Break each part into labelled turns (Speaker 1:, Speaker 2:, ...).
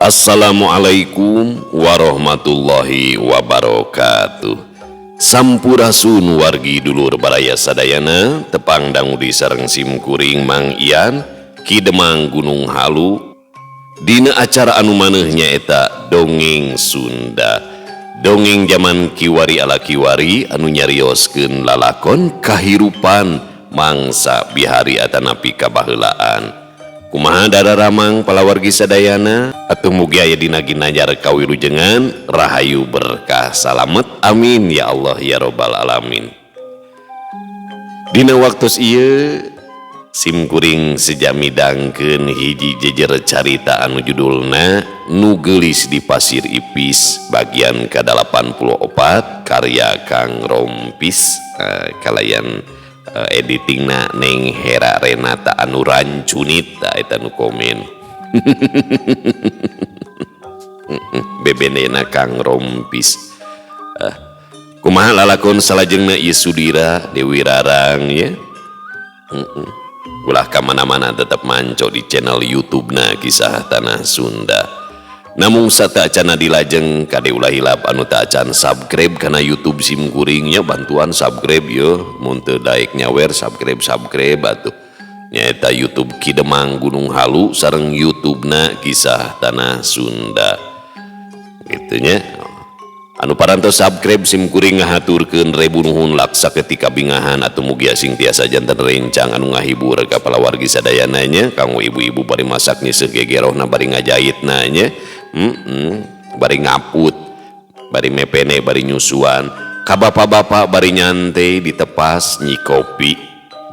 Speaker 1: Assalamualaikum warahmatullahi wabarakatuh. Sampurasun wargi dulur baraya sadayana, tepang dangu di sareng simkuring Mang Ian, Kidemang Gunung Halu, dina acara anu manehnya eta dongeng Sunda. Dongeng zaman kiwari ala kiwari anu nyarioskeun lalakon kahirupan mangsa bihari atanapi kabaheulaan. Kumaha dararamang palawargi sadayana atuh mugi aya dina ginanjar kawilujengan rahayu berkah salamet amin ya Allah ya robbal alamin. Dina waktos ieu simkuring sejamidangkeun hiji jejer carita anu judulna Nu Geulis di Pasir Ipis bagian ke-84 karya Kang Rompis, kalayan editingna Neng Hera Renata anu rancunit eta nu komen. Bebenena Kang Rompis. Kumaha lalakon salajengna ieu Sudira Dewi Rarang ya. Ulah ka mana-mana tetep manco di channel YouTube-na Kisah Tanah Sunda. Namun satacana dilajeng kade ulah hilap anu teu acan subscribe kana YouTube simkuringnya bantuan subscribe yo mun teu daek nyawer subscribe atuh nyaeta YouTube Kidemang Gunung Halu sareng YouTube-na Kisah Tanah Sunda kitu nya. Anu parantos subscribe simkuring ngahaturkeun rebu nuhun laksa ketika bingahan atuh mugi asing tiasa janten rencang anu ngahibur ka palawargi sadayana nya kanggo ibu-ibu bari masak nya segegerohna bari ngajahitna nya. Bari ngaput, bari mepene, bari nyusuan, ka bapak-bapak bari nyantai ditepas nyi kopi,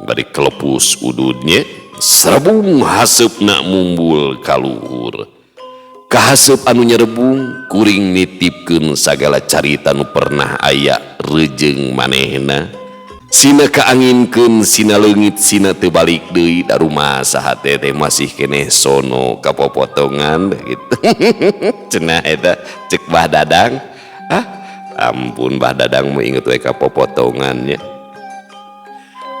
Speaker 1: bari kelepus ududnya, serebung haseupna mumbul kaluhur. Kahaseup anu nyerebung kuring nitipkeun sagala carita nu pernah aya rejeung manehna. Sina kaanginkeun sina leungit sina teu balik deui da rumah saha teh masih keneh sono kapopotongan gitu. Cenah eta cek Bah Dadang. Ampun Bah Dadang mau inget we kapopotongan nya.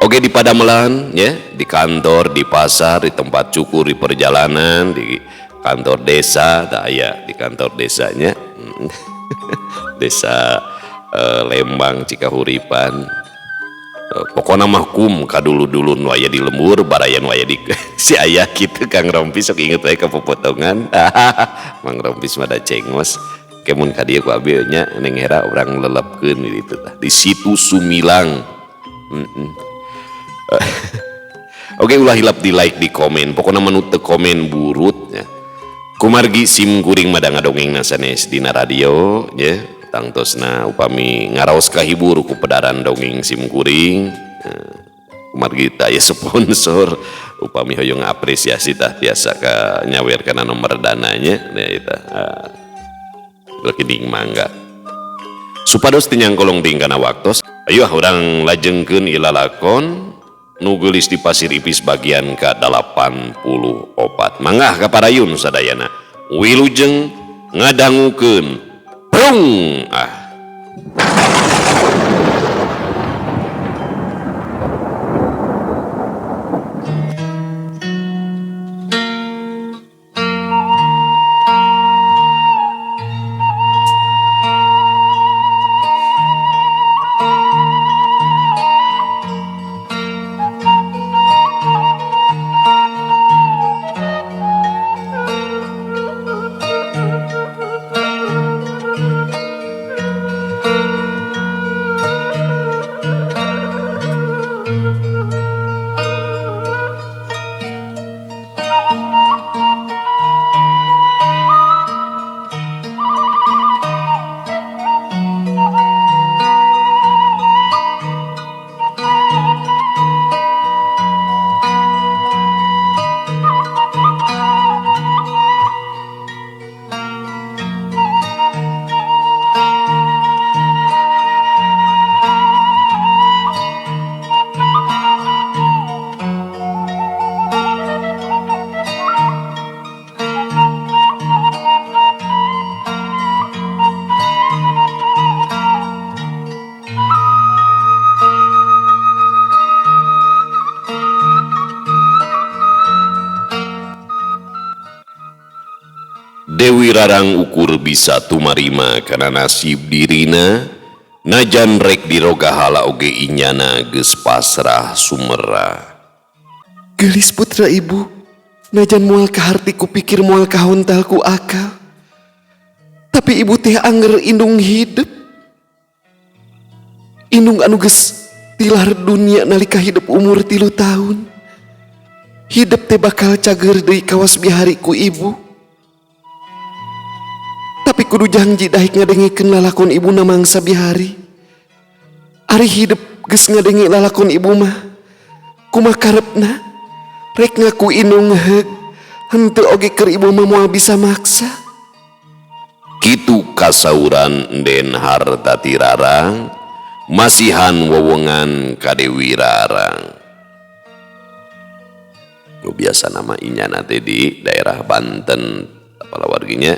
Speaker 1: Oge di Padamelan ya, di kantor, di pasar, di tempat cukur, di perjalanan, di kantor desa, da aya di kantor desanya. Desa Lembang Cikahuripan. Pokoknya mah kadulu-dulu nu aya di lembur barayan aya di si ayah kitu Kang Rompis sok inget we kapopotongan. Mang Rompis mah da cengos kemun ka dieu ku abi nya Neng Hera urang lelepkeun ditu tah di situ Sumilang. Oke ulah hilap di like di komen pokoknya manu teu komen burut nya. Kumargi simkuring mah da ngadongengna sanes dina radio nya. Tangtosna upami ngaraos kahibur ku pedaran dongeng simkuring kumargi teh aya sponsor upami hoyong apresiasi tah tiasa ka nyawer kana nomor dananya eta rekening mangga supados teu nyangkolong ting kana waktos ayo urang lajengkeun ilalakon Nu Geulis di Pasir Ipis bagian ke-84 mangga kaparayun sadayana wilujeng ngadangukeun Brung. Dewi Rarang ukur bisa tumarima kana nasib dirina, najan rek diroga hala oge inyana geus pasrah sumera.
Speaker 2: Gelis putra ibu, najan moal kaharti kupikir moal kahontal ku akal. Tapi ibu teh anger indung hidup. Indung anu geus tilar dunia nalika hidup umur 3 tahun. Hidup teh bakal cager deui kawas bihari ku ibu. Tapi kudu janji daek ngadengikeun lalakon ibu na mangsa bihari. Ari hidup geus ngadenge lalakon ibu mah kumaha karepna rek ngaku indung heug henteu oge keur ibu mah moal bisa maksa.
Speaker 1: Kitu kasauran Den Hartati Rarang masihan wewengan ka Dewi Rarang. Biasa nama inyana teh di daerah Banten apala warginya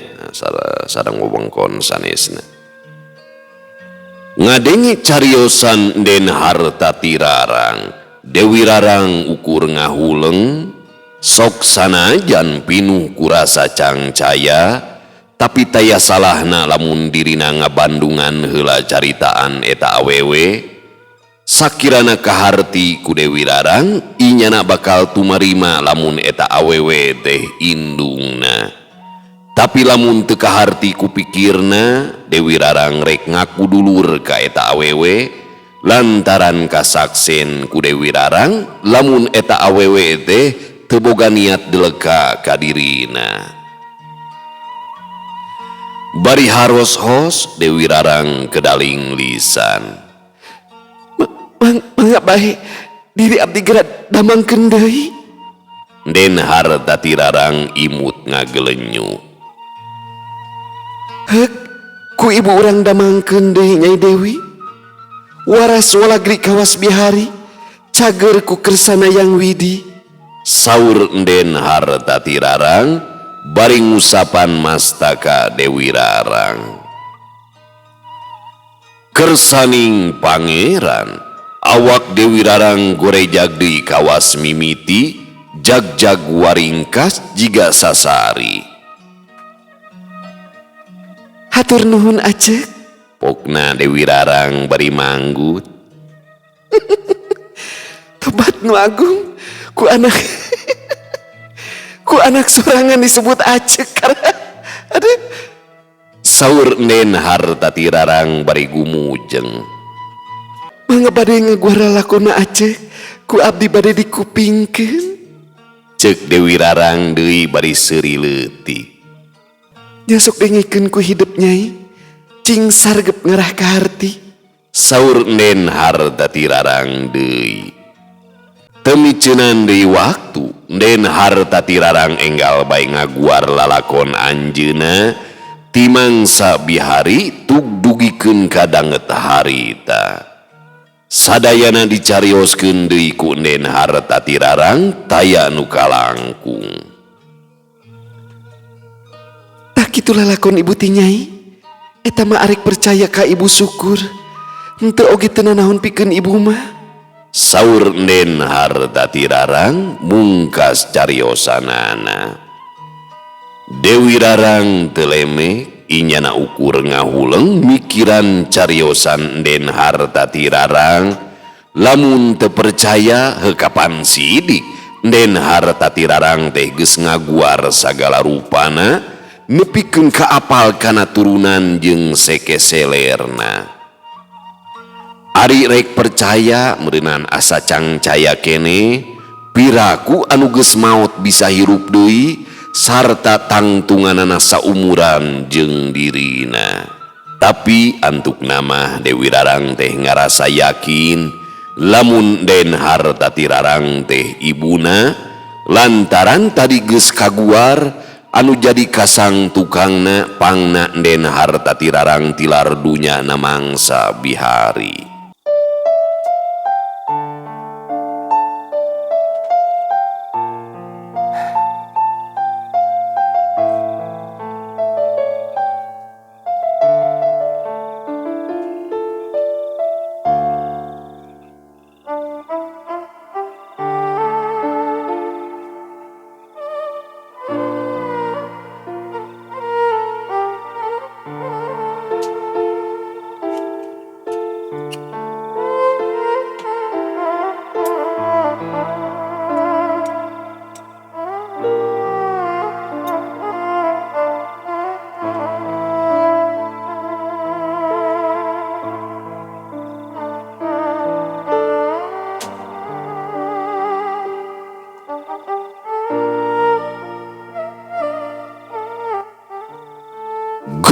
Speaker 1: sareng wewengkon sanesna. Ngadenge cariosan Den Hartati Rarang, Dewi Rarang ukur ngahuleng sok sanajan pinuh ku rasa cangcaya, tapi taya salahna lamun dirina ngabandungan heula caritaan eta awewe. Sakirana kaharti ku Dewi Rarang inyana bakal tumarima lamun eta awewe teh indungna. Tapi lamun teu kaharti ku pikirna, Dewi Rarang rek ngaku dulur ka eta awewe lantaran kasaksen ku Dewi Rarang lamun eta awewe teh teu boga niat deleka ka dirina. Bari haros-hos Dewi Rarang kedaling lisan.
Speaker 2: Mangga bae diri abdi gerak damangkeun deui.
Speaker 1: Den Hartati Rarang imut ngagelenyu.
Speaker 2: Heuk, ku ibu urang damangkeun deui Nyai Dewi. Waras walagri kawas bihari, cager ku kersana yang widi.
Speaker 1: Saur Den Hartati Rarang bari ngusapan mastaka Dewi Rarang. Kersaning pangeran, awak Dewi Rarang gorejag deui kawas mimiti, jag-jag waringkas jiga sasari.
Speaker 2: Hatur nuhun Acek.
Speaker 1: Pokna Dewi Rarang bari manggut.
Speaker 2: Tobat nu agung ku anak ku anak sorangan disebut Acek karena aduh.
Speaker 1: Saur Den Hartati Rarang bari gumujeng.
Speaker 2: Mangga bade ngaguar lalakonna Acek, ku abdi bade dikupingkeun.
Speaker 1: Ceuk Dewi Rarang deui bari seuri leutik.
Speaker 2: Nya sok dengikeun ku hidup Nyai, cing sargep ngarah ka harti.
Speaker 1: Saur Den Hartati Rarang deui. Teu miceunan deui waktu, Den Hartati Rarang enggal bae ngaguar lalakon anjeunna ti mangsa bihari tug dugikeun ka danget harita. Sadayana dicarioskeun deui ku Den Hartati Rarang taya nu kalangkung.
Speaker 2: Tak kitu lalakon ibu ti Nyai, eta mah arek percaya ka ibu syukur. Henteu oge teu nanaon pikeun ibu mah.
Speaker 1: Saur Den Hartati Rarang mungkas cariosanana. Dewi Rarang teu lemek inyana ukur ngahuleng mikiran cariosan Den Hartati Rarang. Lamun teu percaya heukapan sidik Den Hartati Rarang teh geus ngaguar sagala rupana nepikeun kaapal kana turunan jeung sekeselerna. Ari rek percaya meureunan asa cangcaya kene, piraku anu geus maot bisa hirup deui sarta tangtunganana saumuran jeung dirina. Tapi antuk nama Dewi Rarang teh ngarasa yakin lamun Den Hartati Rarang teh ibuna lantaran tadi geus kaguar anu jadi kasang tukangna pangna Den Hartati Rarang tilar dunya na mangsa bihari.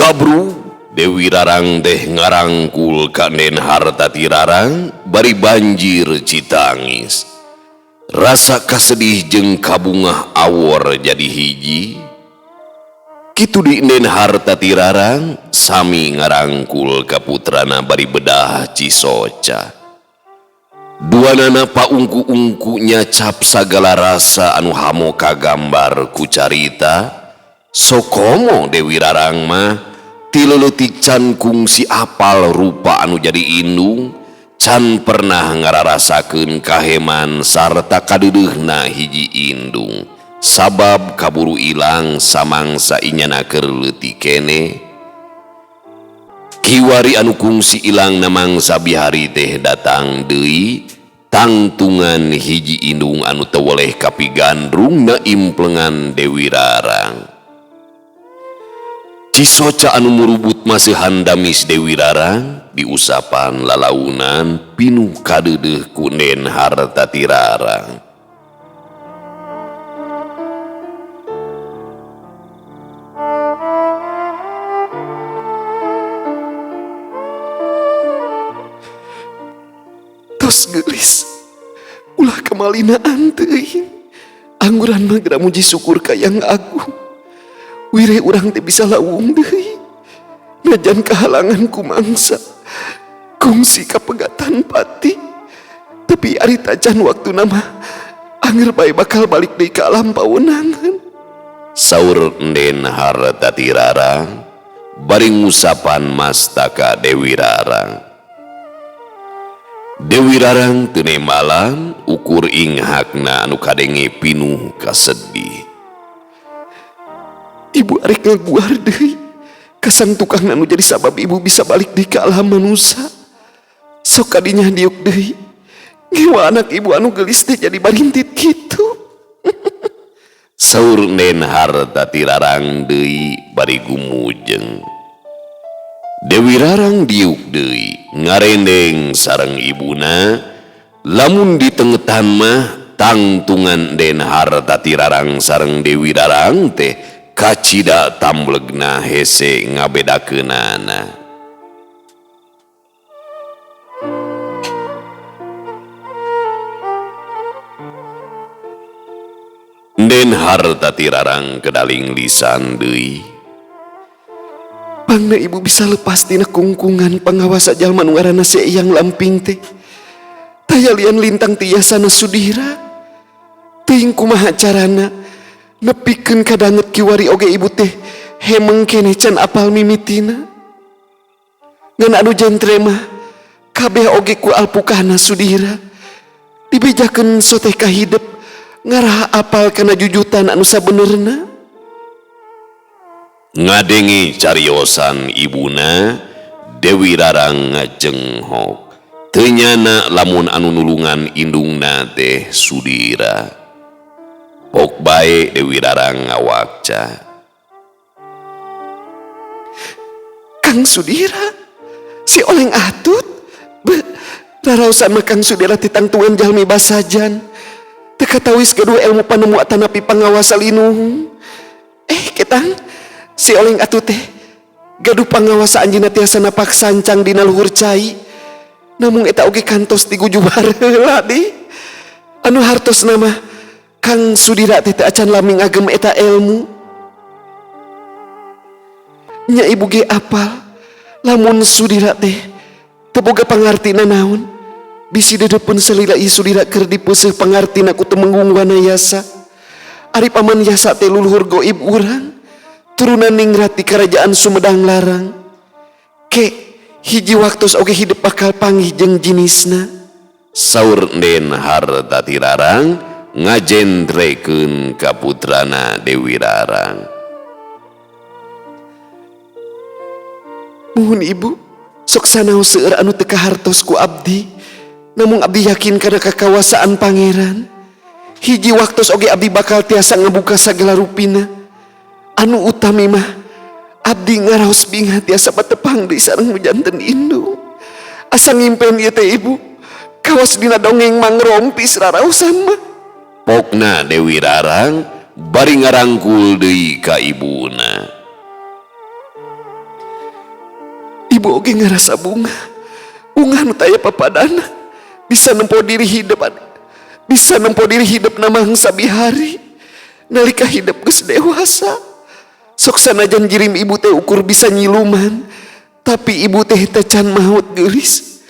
Speaker 1: Sababru Dewi Rarang teh ngarangkul ka Den Hartati Rarang bari banjir citangis. Rasa kasedih jeung kabungah awor jadi hiji. Kitu di Den Hartati Rarang sami ngarangkul ka putrana bari bedah Cisoca. Duanana paungku-ungkunya cap sagala rasa anu hamo kagambar ku carita. Sokomo Dewi Rarang mah tileutik can kungsi apal rupa anu jadi indung, can pernah ngararasakeun kaheman sarta kadeudeuhna hiji indung, sabab kaburu ilang samangsa inyana keur leutik keneh. Kiwari anu kungsi ilang namangsa bihari teh datang deui, tangtungan hiji indung anu teu woleh kapigandrung na implengan Dewi Rarang. Cisoca anu murubut masih handamis Dewi Rarang diusapan lalaunan pinuh kadeudeuh ku Den Hartati Rarang.
Speaker 2: Tos gelis ulah kemalinaan teuing angguran magra muji syukur ka Yang Agung. Wire urang teh bisa lawung deui najan kahalangan ku mangsa kungsi kapegatan pati, tapi ari tajan waktu nama angger bae bakal balik deui ka alam pawenangan.
Speaker 1: Saur Den Hartati Rarang bari ngusapan mastaka Dewi Rarang. Dewi Rarang teu nemalan ukur inghakna anu kadenge pinuh kasedih.
Speaker 2: Ibu arek ngaguar deui kasang tukang anu jadi sabab ibu bisa balik deui ka alam manusia. Sok kadinya diuk deui ngewa anak ibu anu gelis teh jadi barintit kitu.
Speaker 1: Saur Den Hartati Rarang deui bari gumujeng. Dewi Rarang diuk deui ngarendeng sareng ibuna, lamun di tengetan mah tangtungan Den Hartati Rarang sareng Dewi Rarang teh kacida tamblegna hese ngabedakeunana. Den Hartati Rarang kedaling lisan deui.
Speaker 2: Pangna ibu bisa lepas tina kungkungan pangawasa jalma nu ngaranna Seeyang Lamping teh. Tayalian lintang tiasana Sudira. Teuing kumaha carana nepikeun kadanget kiwari oge ibu teh hemeng keneh can apal mimitina. Ngan anu jentre mah kabeh oge ku alpukahna Sudira. Dibejakeun soteh ka hidep ngaraha apal kana jujutan anu sabenerna.
Speaker 1: Ngadengi cariosan ibuna, Dewi Rarang ngajenghok. Teu nyana lamun anu nulungan indungna teh Sudira. Pok bae Dewi Rarang ngawakca.
Speaker 2: Kang Sudira, si oleng atut, rarausan mah Kang Sudira titangtungan jalmi basajan. Teka tawis kedua ilmu panemu atanapi pangawasa linuhung. Ketang, si oleng atut teh gaduh pangawasa anjeunna tiasa napak sancang dina luhur cai. Namung eta oge kantos tigujubar heula di. Anu hartos nama Kang Sudira teh acan laming agem eta ilmu. Nya ibu ge apal lamun Sudira teh teu boga pangartina naon. Bisi dedepeun salila ieu Sudira keur dipeuseuh pangartina ku Temenggung Wanayasa. Ari paman Yasa teh luluhur goib urang, turunan ningrat di kerajaan Sumedang Larang. Ke hiji waktos oge hidup bakal panggih jeung jinisna.
Speaker 1: Saur Den Hartati Rarang ngajendrekeun ka putrana Dewi Rarang.
Speaker 2: Muhun ibu, sok sanaos seueur anu teu kahartos ku abdi. Namung abdi yakin kana kakawasaan pangeran. Hiji waktos oge abdi bakal tiasa ngabuka sagala rupina. Anu utami mah abdi ngaraos bingah tiasa patepang deui sareng janten indung. Asa ngimpen ieu teh ibu, kawas dina dongeng Mang Rompis raraosan mah.
Speaker 1: Pokna Dewi Rarang bari ngarangkul deui ka ibuna.
Speaker 2: Ibu oge ngerasa bunga nu taya papadana bisa nempo diri hidup namang sabihari nalika hidup geus dewasa. Sok sanajan jirim ibu teh ukur bisa nyiluman, tapi ibu teh can maut geulis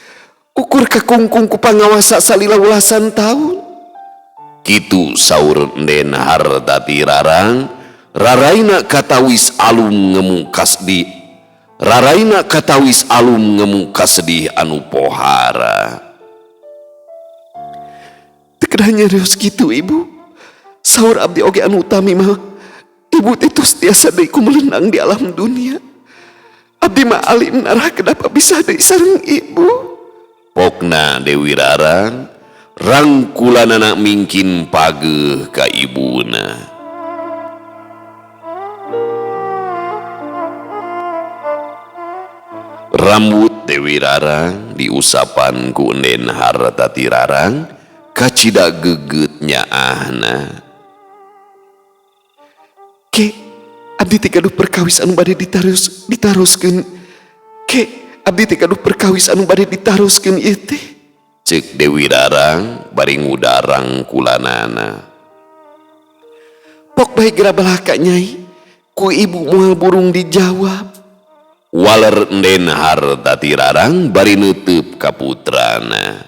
Speaker 2: ukur kakungkung ku pangawasa salila ulasan tahun.
Speaker 1: Kitu saur Enden Hartati Rarang. Raraina katawis alum ngemu kasdih anu pohara.
Speaker 2: Tekedahnya reos gitu ibu. Saur abdi oge anu utami mah ibu teh tos tiasa deui ku melenang di alam dunia. Abdi mah alim narah kenapa bisa deui sareng ibu.
Speaker 1: Pokna Dewi Rarang rangkulanana mingkin pageuh ka ibuna. Rambut Dewi Rarang diusapan ku Enden Hartati Rarang kacida geget nyaahna.
Speaker 2: Ke abdi teh gaduh perkawis anu bade ditaroskeun. Ke abdi teh gaduh perkawis anu bade ditaroskeun ieu teh.
Speaker 1: Ceuk Dewi Rarang bari ngudarang kulanana.
Speaker 2: Pok bae geura balaka Nyai, ku ibu moal burung dijawab.
Speaker 1: Waler Enden Hartati Rarang bari nutup ka putrana.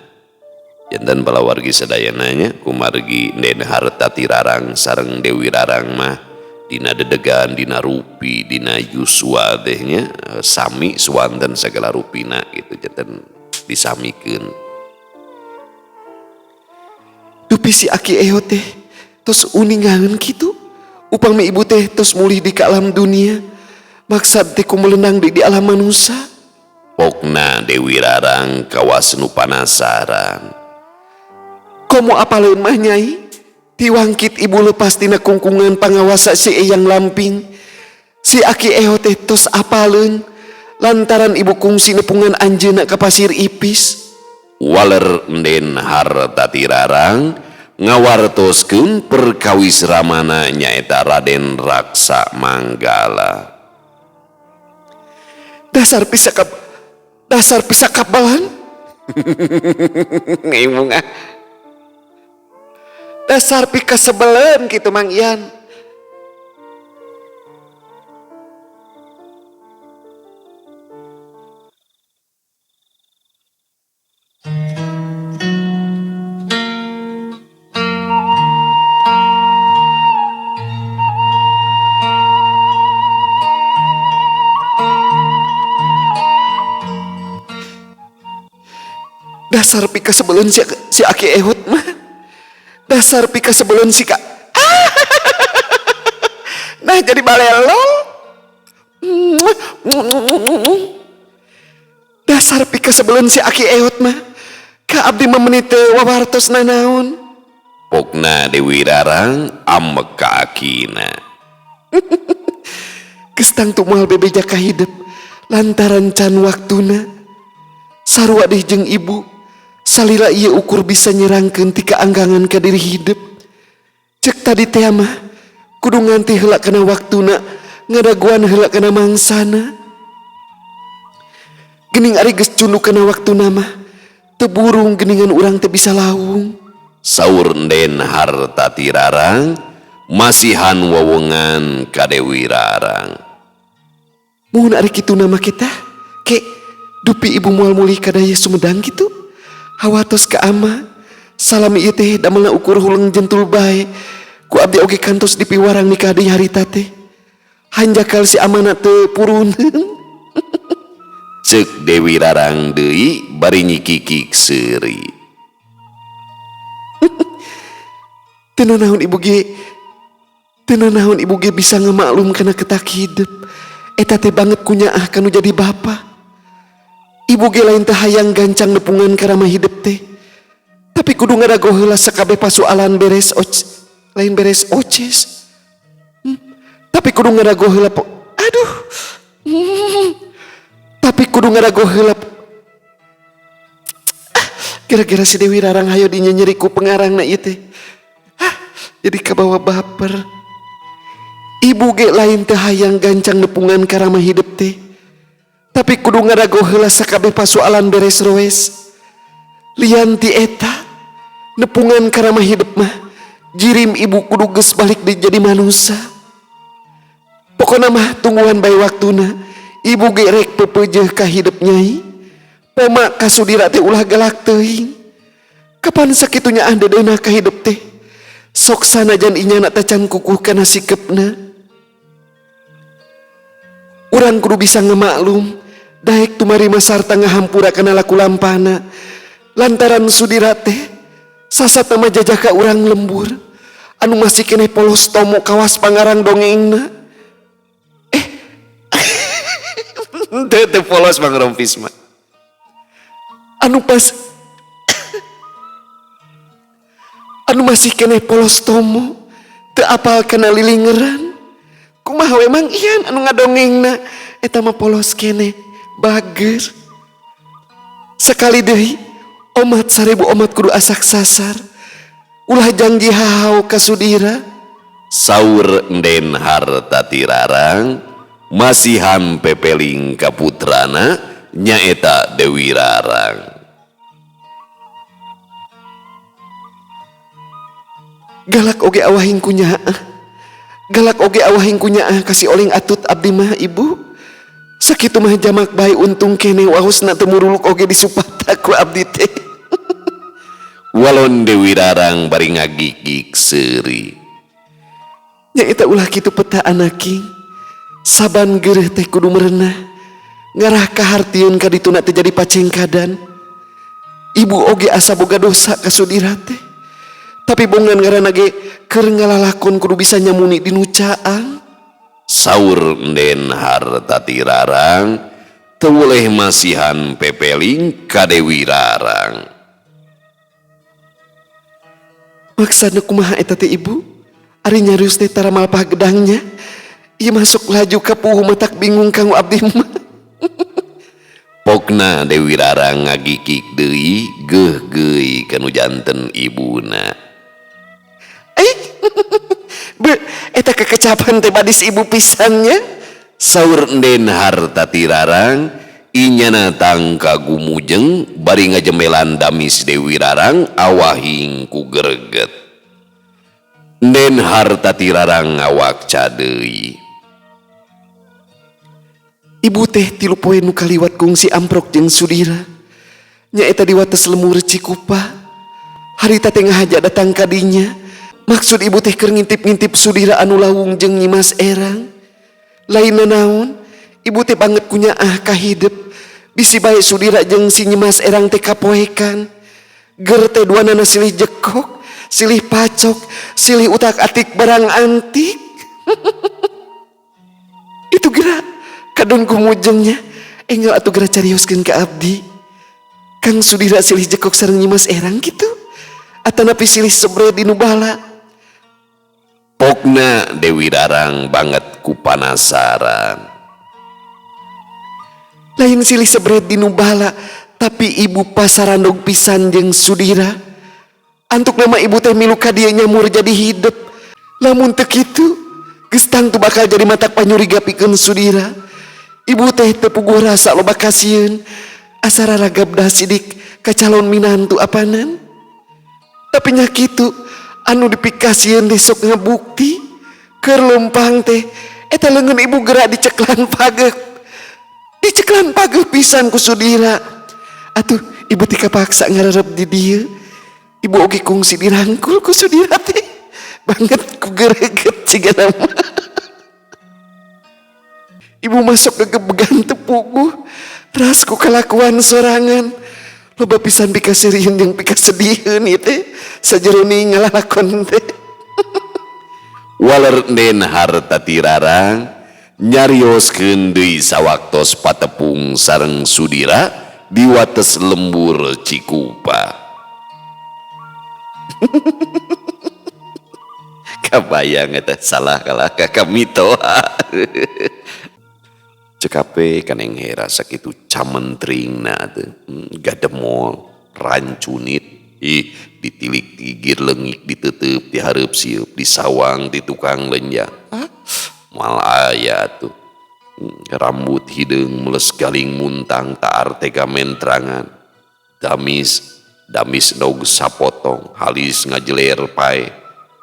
Speaker 1: Janten balawargi sadayana nya kumargi Enden Hartati Rarang sareng Dewi Rarang mah dina dedegan, dina rupi, dina yuswa teh nya sami swanten sagala rupina gitu janten disamikeun.
Speaker 2: Dupi si Aki Eho teh tos uningangan kitu. Upami ibu teh tos mulih di alam dunia. Maksad teh ku melenang di alam manusia.
Speaker 1: Pokna Dewi Rarang kawas nu panasaran.
Speaker 2: Komo apaleun mah Nyai? Tiwangkit ibu lepas tina kungkungan pangawasa si Eyang Lamping. Si Aki Eho teh tos apaleun lantaran ibu kungsi nepungan anjeunna ka pasir Ipis.
Speaker 1: Waler Enden Hartati Rarang ngawartoskeun perkawis ramana nyaeta Raden Raksa Manggala.
Speaker 2: Dasar pisakabalan. Ngimung ah. Dasar pikasebelen gitu Mang Ian. Dasar pika sebelum si Aki Ehud mah. Dasar pika sebelum si Kak. Nah jadi balelol. Dasar pika sebelum si Aki Ehud mah. Ka abdi memenite wawartos nanaon.
Speaker 1: Pokna Dewi Rarang amek ka akina.
Speaker 2: Gestang tumal bebeja ka hidup. Lantaran can waktuna. Sarua deh jeung ibu. Salila ia ukur bisa nyerangkeun ti kaanggangan ka diri hidup. Cek tadi teh mah kudu nganti heula kana waktuna ngadaguan heula kana mangsana. Gening ari geus cunduk kana waktuna mah teu burung geningan urang teh bisa lawung.
Speaker 1: Saur Enden Hartati Rarang masihan wewengan ka Dewi Rarang.
Speaker 2: Muhun ari kitu nama kita ke dupi ibu moal mulih ka daya Sumedang kitu. Hawatos ka ama salami ieu teh damelna ukur huleng jentul bae ku abdi oge kantos dipiwarang nikah deui harita teh hanjakal si amana teu purun.
Speaker 1: Ceuk Dewi Rarang deui bari nyikikik seuri.
Speaker 2: Teu naon ibu ge bisa ngamaklum kana ketak hidup eta teh banget kunyaah kanu jadi bapa. Ibu ge lain teh hayang gancang nepungan karama hidup teh. Tapi kudu ngadago heula sakabeh pasoalan lain beres oces. Tapi kudu ngadago heula Tapi kudu ngadago heula. Kira-kira si Dewi Rarang hayo dinyenyeri ku pengarangna ieu teh. Jadi kabawa baper. Ibu ge lain teh hayang gancang nepungan karama hidup teh. Tapi kudu ngarago heula sakabeh pasoalan beres roes. Lian ti eta nepungan karamah hidup mah jirim ibu kudu geus balik jadi manusia. Pokona mah tungguhan bae waktuna ibu ge rek pepeujeuh ka hidup nyai. Poma kasudira teh ulah galak teuing. Kapan sakitunya dedeuna ka hidup teh sok sanajan inyana teh can kukuh kana sikepna. Urang kudu bisa ngemaklum daek tumarima sarta ngahampura kana laku lampana lantaran sudira teh sasat nama jajaka urang lembur anu masih keneh polos tomo kawas pangarang dongengna. Teu polos Bang Rompis mah anu pas anu masih keneh polos tomo teu apal kana lilingeran. Kumaha emang ian anu ngadongengna eta mah polos keneh bager. Sekali deui omat 1000 omat kudu asak sasar ulah janji hahau ka sudira.
Speaker 1: Saur Enden harta tirarang masihan pepeling ka putrana nyaeta Dewi Rarang.
Speaker 2: Galak oge awahing kunyaah, galak oge awahing kunyaah kasih oling atut abdi mah ibu. Sakitu mah jamak bae untung kene wahusna teu muruluk oge disupata ku abdi teh.
Speaker 1: Walon Dewi Rarang bari ngagigik seuri.
Speaker 2: Nya eta ulah kitu peta anaki. Saban geureuh teh kudu merenah. Ngarah kahartieun ka dituna teh jadi pacengkadan. Ibu oge asa boga dosa ka sudira teh. Tapi bongan ngaranna ge keur ngalalakon kudu bisa nyamuni dinu caang.
Speaker 1: Saur Enden harta tirarang teu boleh masihan pepeling ka Dewi Rarang.
Speaker 2: Maksana kumaha eta teh ibu? Ari nyarios teh tara malpah gedangnya. Ieu masuk laju ka puhu matak bingung kanggo abdi mah.
Speaker 1: Pokna Dewi Rarang ngagikik deui geuh-geuy kanu janten ibuna.
Speaker 2: Be, eta kekecapan teh badis ibu pisannya.
Speaker 1: Saur Enden harta tirarang inyana tangka gumujeng bari ngajembelan damis Dewi Rarang awahing ku greget. Enden harta tirarang ngawak cadeui.
Speaker 2: Ibu teh 3 poe nu kaliwat kungsi amprok jeung sudira. Nya eta di wates lemur Cikupa. Harita teh ngahaja datang ka dinya. Maksud ibu teh keur ngintip-ngintip sudira anu lawung jeung Nyimas Erang. Lain naon, ibu teh banget kunyaah ka hidup. Bisi bae sudira jeung si Nyimas Erang teh kapoekan. Ger teh duanana silih jekok, silih pacok, silih utak-atik barang antik. Itu gerak kadon kumujengnya enggal atuh gerak carioskeun ka abdi. Kang sudira silih jekok sareng Nyimas Erang gitu. Atanapi silih sebre dinu bala.
Speaker 1: Pokna Dewi Rarang banget ku panasaran.
Speaker 2: Lain silih sebret dinu bala, tapi ibu pasarandog pisan jeung sudira. Antuk nama ibu teh milu ka dieu nyamur jadi hidup. Lamun teu kitu, geus tangtu bakal jadi matak panyuriga pikeun sudira. Ibu teh teu puguh rasa loba kasieun, asa raragab dah sidik ka calon minantu apanan. Tapi nya kitu, anu dipikasieun teh sok ngabukti. Keur lempang teh eta leungeun ibu gerak diceklan pageuh. Diceklan pageuh pisan ku sudira. Atuh ibu teh kapaksa ngarerep di dieu. Ibu oge kungsi dirangkul ku sudira teh. Banget ku gereget cigana mah. Ibu masuk ke gebegan tepuguh. Ras ku kalakuan sorangan. Loba pisan pikaseureun jeung pikasediheun ieu teh sajeroning ngalalakon teh.
Speaker 1: Waler Enden harta tirarang nyarioskeun deui sawaktos patepung sareng sudira di wates lembur Cikupa. Kabayang eta salah kalah ka mitoha. Cekape kaneng hera sakitu camentringna teh gademol rancunit ditilik tigir leungik diteuteup dihareup sieup disawang di tukang lenja. Moal aya tuh rambut hidung meles galing muntang taar tega mentrangan damis nog sapotong halis ngajeler pae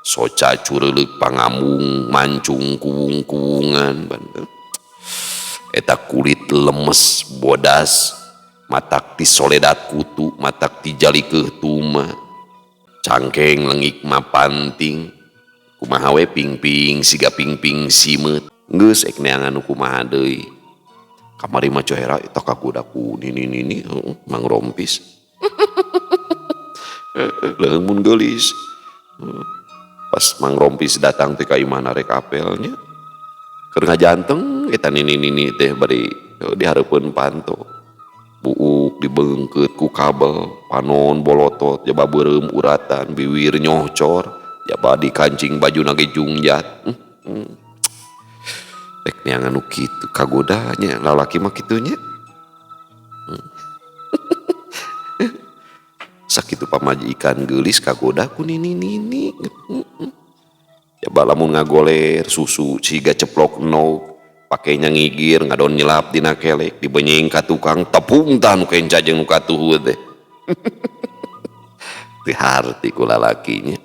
Speaker 1: soca curelek pangamung mancung kuung-kuungan eta kulit lemes bodas matak ti soledat kutu matak ti jalikeuh tuma cangkeng lengik mapanting kumaha we pingping siga pingping simeut geus ek neangan kumaha deui kamari mah cohera eta kagodaku nini Mang Rompis leung mun geulis pas Mang Rompis datang teh ka imahna rek apelnya keur ngajanteng eta nini teh bari di hareupeun panto buuk dibeungkeut ku kabel panon bolotot jaba beureum uratan biwir nyohcor jaba di kancing bajuna ge jungjat rek neangan nu kitu kagoda nya lalaki mah kitu nya sakitu pamajikan geulis kagoda ku nini coba lamun ngagoler susu siga ceplok no pakainya ngigir ngadon nyelap dina kelek dibenyeng ka tukang tepung tah nu kenca jeung nu katuhud teh teu harti ku lalakinya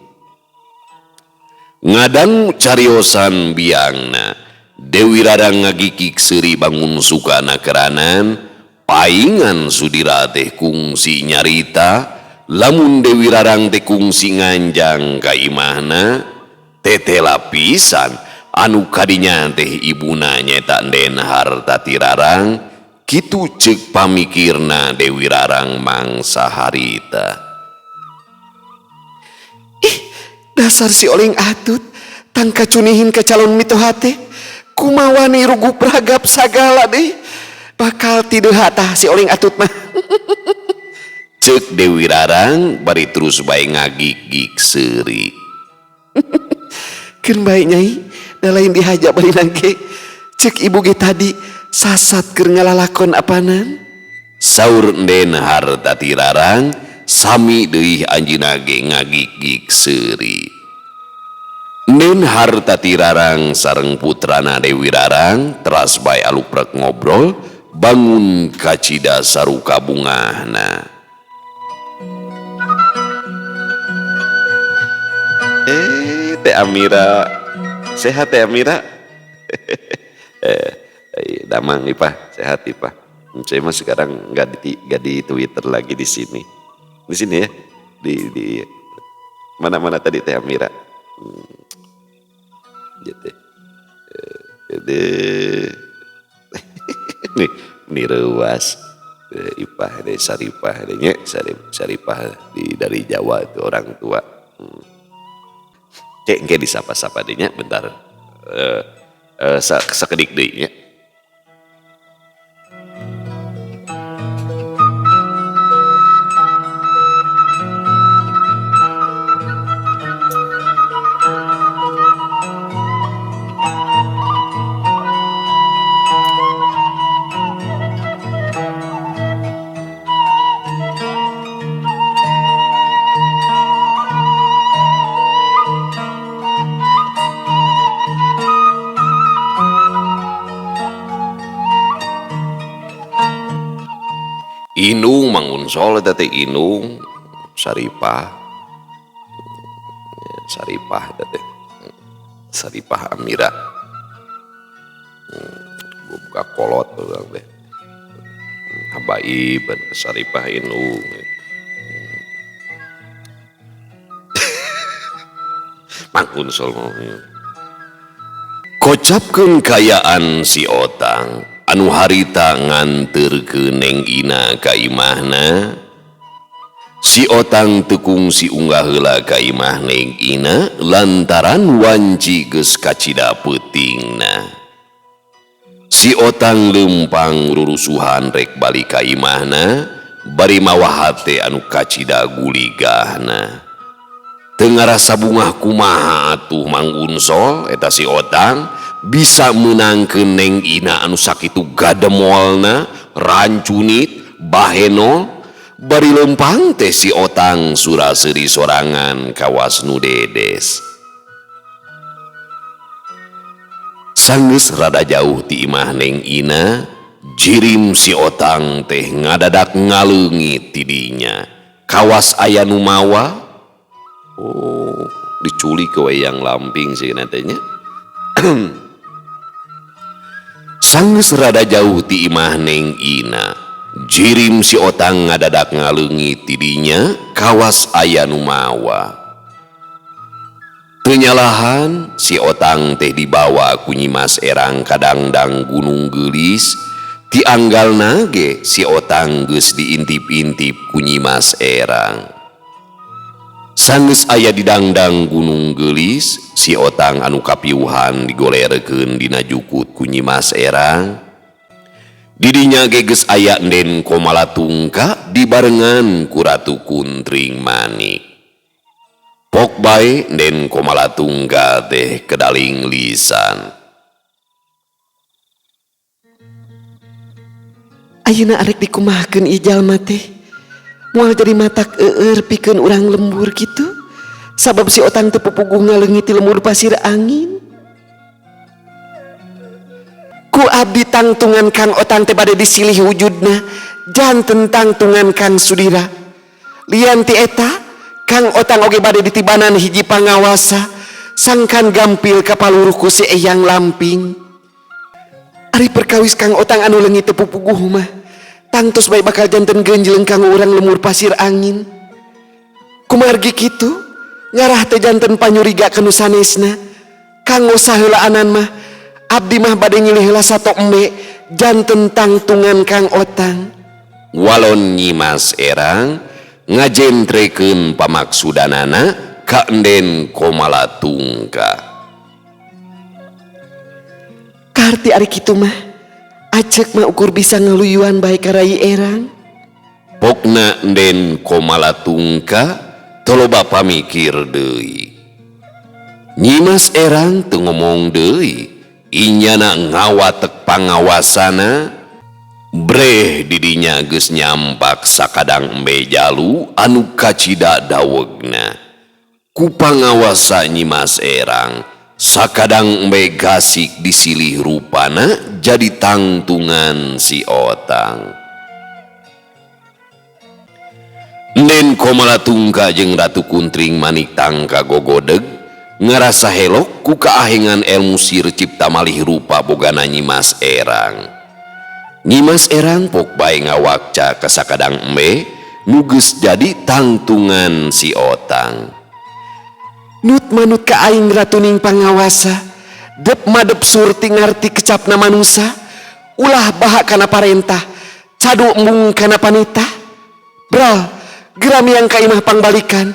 Speaker 1: ngadan cariosan biangna Dewi Rarang ngagikik seuri bangun sukana keranan paingan Sudira teh kungsi nyarita lamun Dewi Rarang teh kungsi nganjang ka imahna tete lapisan anu kadinya teh ibuna nyeta Den Hartati Rarang kitu ceuk pamikirna Dewi Rarang mangsa harita
Speaker 2: Dasar si Oling Atut tangka cunihin ke calon mitoha teh kumawani rugup ragap sagala deh bakal tidur hatah si Oling Atut mah
Speaker 1: cek Dewi Rarang bari terus bae ngagik-gik seuri
Speaker 2: keun bae nyai da lain dihaja bari nangke cek ibu ge tadi sasat keur ngalalakon apanan
Speaker 1: saur Den Hartati Rarang sami deui anjeunna ge ngagik-gik seuri Den Hartati Rarang sareng putrana Dewi Rarang teras bae aluprek ngobrol bangun kacida saruka bungahna Teh Amira sehat Teh Amira damang Ipah sehat Ipah saya mah sekarang nggak di Twitter lagi di sini ya di mana tadi Teh Amira gitu nih ruas Ipah deh Saripah dehnya Saripah dari Jawa itu orang tua cek engke disapa-sapa dehnya bentar sakedik deui nya Inung Mangunsol teh Inung Saripah teh Saripah Amira gua buka kolot tuh teh Habaib Saripah Inung Mangunsol kocapkeun kayaan si Otang anu harita nganterkeun Neng Ina ka imahna si Otang tekung si unggah heula ka imah Neng Ina lantaran wanci geus kacida peutingna si Otang lempang rurusuhan rek balik ka imahna bari mawa hate anu kacida guligahna teu ngarasa bungah kumaha atuh Mangunsol eta si Otang bisa menangkeun Neng Ina anu sakitu gademolna rancunit baheno bari lempang teh si Otang suraseuri sorangan kawas nu dedes Sanggeus rada jauh ti imah Neng Ina, jirim si Otang teh ngadadak ngaleungit ti dinya. Kawas aya nu mawa. Oh, diculik ke wayang lamping sih nantinya. Sanggeus rada jauh ti imah Neng Ina, jirim si Otang ngadadak ngaleungit ti dinya. Kawas aya nu mawa. Tenyalahan si Otang teh dibawa ku Nyimas Erang kadangdang Gunung Gelis. Ti anggalna ge si Otang geus diintip-intip ku Nyimas Erang. Sanggeus aya di dangdang Gunung Gelis, si Otang anu kapiuhan digolerkeun dina jukut ku Nyimas Erang. Didinya ge geus aya Enden Komalatungka dibarengan ku Ratu Kuntring Manik. Pok bae Enden Komalatungka teh kedaling lisan.
Speaker 2: Ayeuna arek dikumahkeun ieu jalma teh moal jadi matak eueur pikeun urang lembur kitu. Sabab si Otang teu pupuguh ngaleungiti lembur pasir angin. Ku abdi tangtungan Kang Otang teh bade disilih wujudna, janten tangtungan Kang Sudira. Lian ti eta Kang Otang oge bade ditibanan hiji pangawasa sangkan gampil ka paluruh ku si Eyang Lamping. Ari perkawis Kang Otang anu leungit teu pupuguh mah tangtos bae bakal janten genjleung kanggo urang lemur pasir angin. Kumargi kitu ngarah teh janten panyuriga kanu sanesna. Kanggo saheulaanan mah abdi mah bade ngilih heula sato embe janten tangtungan Kang Otang.
Speaker 1: Walon Nyimas Erang ngajentrekeun pamaksudanana ka Enden Komalatungka.
Speaker 2: Karti ari kitu mah ajek mah ukur bisa ngeluyuan bae ka Rai Erang.
Speaker 1: Pokna Enden Komalatungka toloba pamikir deui. Nyimas Erang teu ngomong deui, inyana ngawatek pangawasana. Breh didinya geus nyampak sakadang embe jalu anu kacida dawegna. Ku pangawasa Nyimas Erang sakadang embe gasik disilih rupana jadi tangtungan si Otang. Enden Komalatungka jeung Ratu Kuntring Manik tangka gogodeg ngarasa helok ku kaahengan elmu sir cipta malih rupa bogana Nyimas Erang. Nyimas Erang pok bae ngawakca ka sakadang embe nu geus jadi tangtungan si Otang.
Speaker 2: Nut manut ka aing ratuning pangawasa, dep madep surti ngarti kecapna manusa, ulah baha kana parentah, cadu embung kana panitah. Bral, geram yang ka imah pangbalikan,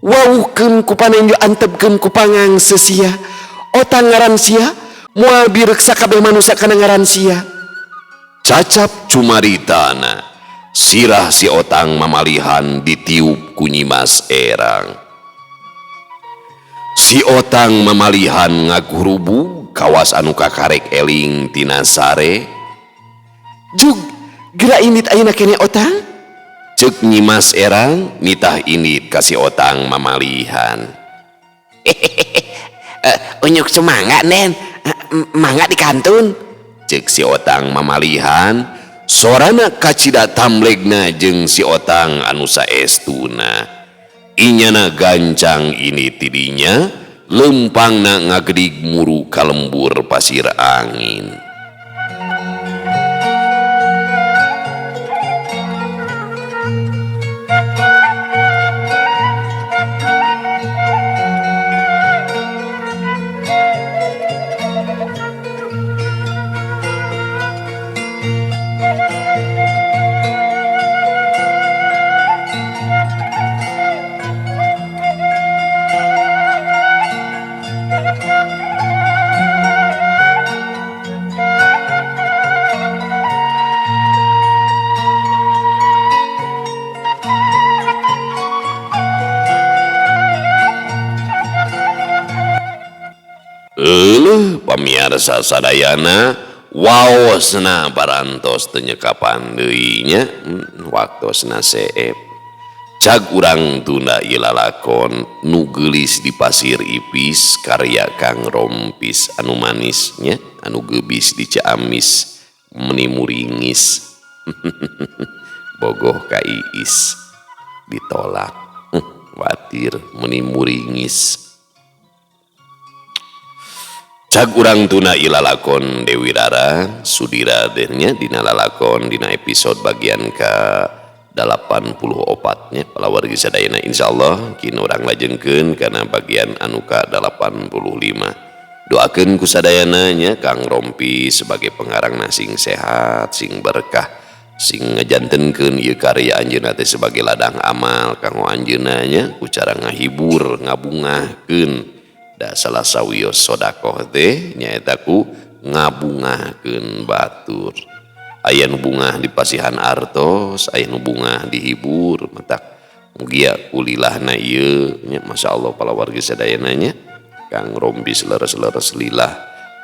Speaker 2: wauhkeun ku panenjo antebkeun ku pangang sesia, Otang ngaran sia, moal birek sakabeh manusia kana ngaran sia.
Speaker 1: Cacap cumaritana, sirah si Otang mamalihan ditiup ku Nyimas Erang. Si Otang mamalihan ngagurubu kawas anu kakarek eling tina sare.
Speaker 2: Jug, geura init ayeuna kene Otang?
Speaker 1: Ceuk Nyimas Erang nitah init ka si Otang mamalihan.
Speaker 2: Unyuk semangga nen, mangga di kantun.
Speaker 1: Cek si Otang mamalihan, sorana kacida tamlegna jeung si Otang anu saestuna. Inyana gancang ini tidinya, lempangna ngagedig muru ka lembur pasir angin. Pamiarsa sadayana waosna parantos teu nyekapan deui nya waktosna seep. Cag urang tunda ilalakon nu geulis di pasir ipis karya Kang Rompis anu manisnya anu gebis di Ciamis menimuringis bogoh ka Iis ditolak watir menimuringis. Cag urang tuna ilalakon Dewi Rara Sudira dennya dina lalakon dina episode bagian ke 84 nya palawargi sadayana insyaallah kini urang lajengkeun kana bagian anu ka 85. Doakeun ku sadayana nya Kang Rompi sebagai pengarangna sing sehat sing berkah sing ngajantenkeun ieu karya anjeunna teh sebagai ladang amal kanggo anjeunna nya ku cara ngahibur ngabungahkeun da salah sawios sedekah teh nyaeta ku ngabungahkeun batur. Aya nu bungah di pasihan artos, aya nu bungah dihibur, matak mugia kulilahna ieu nya masyaallah palawargi sadayana nya Kang Rompi leres-leres lillah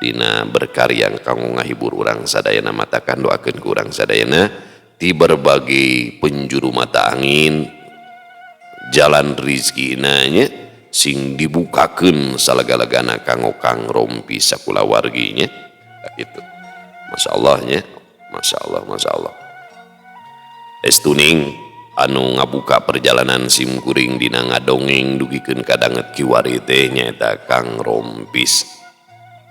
Speaker 1: dina berkarya kanggo ngahibur urang sadayana matakan doakeun ku urang sadayana ti berbagai penjuru mata angin jalan rizkina nya sing dibukakeun salagalagana kanggo Kang Rompi sakulawarginya kitu. Masyaallah nya Masya Allah estuning anu ngabuka perjalanan sim kuring dina ngadongeng dugikeun kadanget kiwari teh nyaeta Kang Rompis.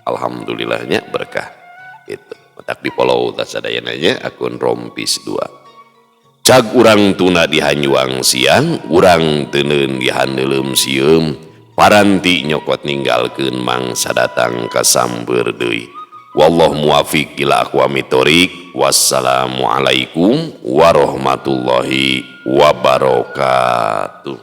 Speaker 1: Alhamdulillahnya berkah itu matak di follow sadayana nya akun Rompis 2. Cag urang tuna dihanyuang siang urang teuneun dihandeuleum sieum paranti nyokot ninggalkeun mangsa datang ka samber deui. Wallahu muwafiq ila aqwamit thoriq. Wassalamualaikum warahmatullahi wabarakatuh.